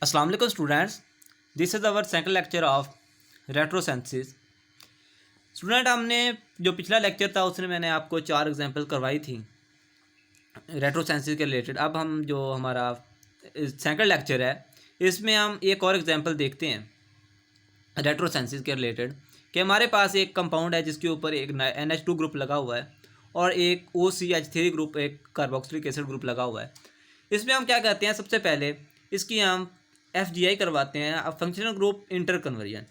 अस्सलाम वालेकुम students, this is our second lecture of retrosynthesis. Student, हमने जो पिछला लेक्चर था उसमें मैंने आपको 4 एग्जांपल करवाई थी रेट्रोसेंसिस के रिलेटेड। अब हम जो हमारा सेकंड लेक्चर है इसमें हम एक और एग्जांपल देखते हैं रेट्रोसेंसिस के रिलेटेड कि हमारे पास एक कंपाउंड है जिसके ऊपर एक NH2 ग्रुप लगा हुआ है और एक OCH3 ग्रुप, एक कार्बोक्सिलिक एसिड ग्रुप लगा हुआ है। इसमें हम क्या करते हैं, सबसे पहले इसकी हम FGI करवाते हैं, अब फंक्शनल ग्रुप इंटर कन्वर्जन।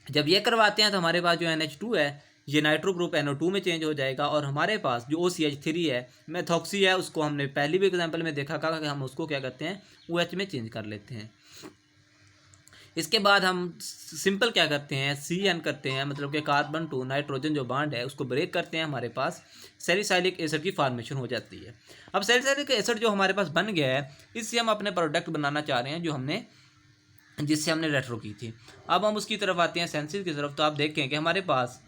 जब ये करवाते हैं तो हमारे पास जो NH2 है ये नाइट्रो ग्रुप NO2 में चेंज हो जाएगा और हमारे पास जो OCH3 है, मेथॉक्सी है, उसको हमने पहली भी एग्जांपल में देखा था कि हम उसको क्या करते हैं, OH में चेंज कर लेते हैं। इसके बाद हम सिंपल क्या करते हैं, CN करते हैं, मतलब कि कार्बन टू नाइट्रोजन जो बॉन्ड है उसको ब्रेक करते हैं, हमारे पास सैलिसाइलिक एसिड की फॉर्मेशन हो जाती है। अब सैलिसाइलिक एसिड जो हमारे पास बन गया है, इससे हम अपने प्रोडक्ट बनाना चाह रहे हैं जो हमने जिससे हमने रेट्रो की थी। अब हम उसकी तरफ आते हैं, सेंसिस की तरफ। तो आप देखें कि हमारे पास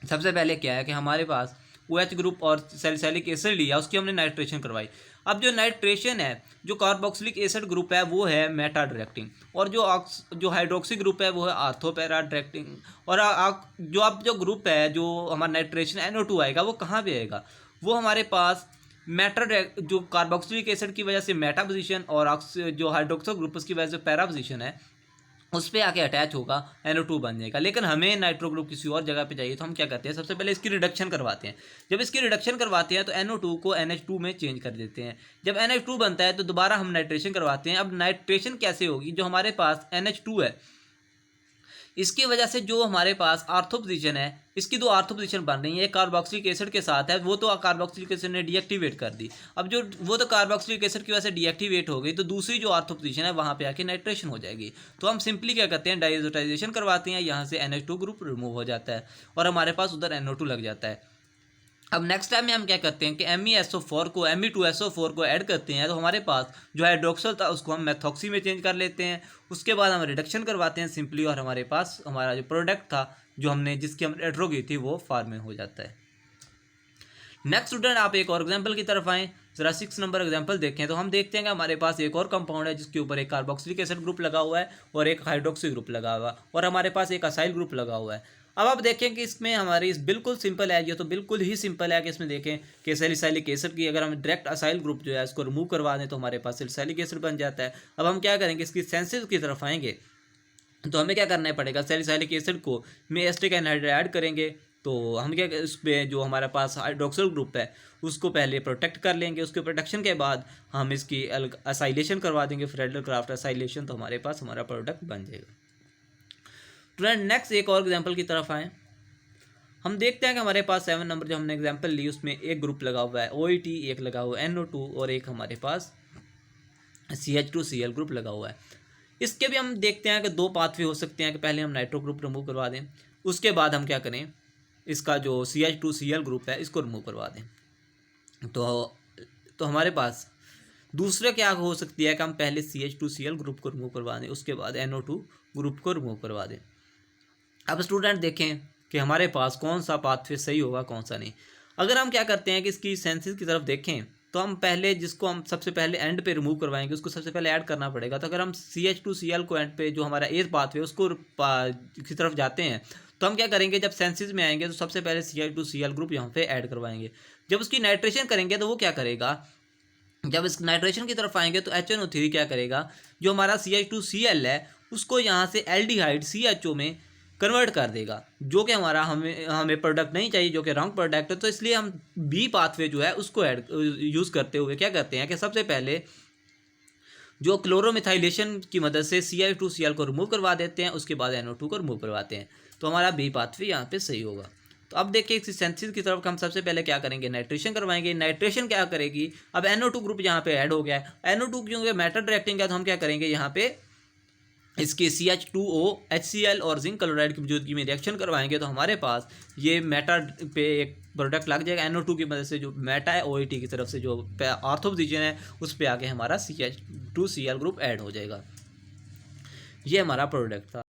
सबसे पहले क्या है कि हमारे पास OH ग्रुप और सैलिसाइलिक एसिड लिया, उसकी हमने नाइट्रेशन करवाई। अब जो नाइट्रेशन है, जो कार्बोक्सिलिक एसिड ग्रुप है वो है मेटा डायरेक्टिंग और जो हाइड्रोक्सी ग्रुप है वो है आर्थो पैरा डायरेक्टिंग। और जो ग्रुप है जो हमारा नाइट्रेशन NO2 आएगा वो कहाँ पे आएगा, वो हमारे पास जो कार्बोक्सिलिक एसिड की वजह से मेटा पोजीशन और जो हाइड्रोक्सो ग्रुप की वजह से पैरा पोजीशन है उस पर आके अटैच होगा, NO2 बन जाएगा। लेकिन हमें नाइट्रो ग्रुप किसी और जगह पे चाहिए तो हम क्या करते हैं, सबसे पहले इसकी रिडक्शन करवाते हैं। जब इसकी रिडक्शन करवाते हैं तो NO2 को NH2 में चेंज कर देते हैं। जब NH2 बनता है तो दोबारा हम नाइट्रेशन करवाते हैं। अब नाइट्रेशन कैसे होगी, जो हमारे पास NH2 है इसकी वजह से जो हमारे पास आर्थो पोजीशन है, इसकी दो आर्थो पोजीशन बन रही है, एक कार्बोक्सिलिक एसिड के साथ है, वो तो कार्बोक्सिलिक एसिड ने डीएक्टिवेट कर दी। अब जो वो तो कार्बोक्सिलिक एसिड की वजह से डीएक्टिवेट हो गई, तो दूसरी जो आर्थो पोजीशन है वहाँ पे आके नाइट्रेशन हो जाएगी। तो हम सिंपली क्या करते हैं, डाइएजोटाइजेशन करवाते हैं, यहाँ से NH2 ग्रुप रिमूव हो जाता है और हमारे पास उधर NO2 लग जाता है। अब नेक्स्ट टाइम में हम क्या करते हैं कि MESO4 को Me2SO4 को ऐड करते हैं, तो हमारे पास जो हाइड्रोक्सल था उसको हम मेथॉक्सी में चेंज कर लेते हैं। उसके बाद हम रिडक्शन करवाते हैं सिंपली और हमारे पास हमारा जो प्रोडक्ट था जो हमने जिसकी हम रेट्रो की थी वो फॉर्म में हो जाता है। नेक्स्ट स्टूडेंट, आप एक और एग्जाम्पल की तरफ आएँ, जरा 6 नंबर एग्जाम्पल देखें तो हम देखते हैं कि हमारे पास एक और कंपाउंड है जिसके ऊपर एक कार्बोक्सिलिक एसिड ग्रुप लगा हुआ है और एक हाइड्रोक्सी ग्रुप लगा हुआ है और हमारे पास एक असाइल ग्रुप लगा हुआ है। अब आप देखें कि इसमें हमारी बिल्कुल सिंपल है, ये तो बिल्कुल ही सिंपल है कि इसमें देखें कि सैलिसाइलिक एसिड की अगर हम डायरेक्ट असाइल ग्रुप जो है इसको रिमूव करवा दें तो हमारे पास सैलिसाइलिक एसिड बन जाता है। अब हम क्या करेंगे, इसकी सेंसिस की तरफ आएंगे तो हमें क्या करना पड़ेगा, सैलिसाइलिक एसिड को में एसिटिक एनहाइड्राइड ऐड करेंगे। तो हम क्या उस पर जो हमारे पास हाइड्रोक्सिल ग्रुप है उसको पहले प्रोटेक्ट कर लेंगे, उसके प्रोटेक्शन के बाद हम इसकी असाइलेशन करवा देंगे, फ्रेडल क्राफ्ट असाइलेशन, तो हमारे पास हमारा प्रोडक्ट बन जाएगा। स्टूडेंट, नेक्स्ट एक और एग्जांपल की तरफ आएँ। हम देखते हैं कि हमारे पास 7 नंबर जो हमने एग्जांपल ली उसमें एक ग्रुप लगा हुआ है OET, एक लगा हुआ है NO2 और एक हमारे पास CH2Cl ग्रुप लगा हुआ है। इसके भी हम देखते हैं कि दो पाथवे हो सकते हैं कि पहले हम नाइट्रो ग्रुप रिमूव करवा दें, उसके बाद हम क्या करें, इसका जो CH2Cl ग्रुप है इसको रिमूव करवा दें। तो हमारे पास दूसरा क्या हो सकती है कि हम पहले CH2Cl ग्रुप को रिमूव करवा दें, उसके बाद NO2 ग्रुप को रिमूव करवा दें। अब स्टूडेंट देखें कि हमारे पास कौन सा पाथवे सही होगा कौन सा नहीं। अगर हम क्या करते हैं कि इसकी सेंसिस की तरफ देखें तो हम पहले जिसको हम सबसे पहले एंड पे रिमूव करवाएंगे उसको सबसे पहले ऐड करना पड़ेगा। तो अगर हम CH2Cl को एंड पे जो हमारा एज पाथवे उसको की तरफ जाते हैं तो हम क्या करेंगे, जब सेंसिस में आएंगे तो सबसे पहले CH2Cl ग्रुप यहाँ पे ऐड करवाएंगे। जब उसकी नाइट्रेशन करेंगे तो वो क्या करेगा, जब इस नाइट्रेशन की तरफ आएंगे तो HNO3 क्या करेगा, जो हमारा CH2Cl है उसको यहाँ से एल्डिहाइड CHO में कन्वर्ट कर देगा, जो कि हमारा हमें प्रोडक्ट नहीं चाहिए, जो कि रॉन्ग प्रोडक्ट है। तो इसलिए हम बी पाथवे जो है उसको यूज़ करते हुए क्या करते हैं कि सबसे पहले जो क्लोरोमिथाइलेशन की मदद से CH2Cl को रिमूव करवा देते हैं, उसके बाद NO2 को रिमूव करवाते हैं, तो हमारा बी पाथवे यहाँ पे सही होगा। तो अब देखिए इस सेंसिस की तरफ हम सबसे पहले क्या करेंगे, नाइट्रेशन करवाएंगे। नाइट्रेशन क्या करेगी, अब NO2 ग्रुप यहाँ पे ऐड हो गया है, NO2 क्योंकि मेटल डायरेक्टिंग है तो हम क्या करेंगे, यहाँ पे इसके CH2O HCl और जिंक क्लोराइड की मौजूदगी में रिएक्शन करवाएंगे तो हमारे पास ये मेटा पे एक प्रोडक्ट लग जाएगा। NO2 की मदद से जो मेटा है OET की तरफ से जो आर्थो पोजीशन है उस पर आके हमारा CH2Cl ग्रुप ऐड हो जाएगा। ये हमारा प्रोडक्ट था।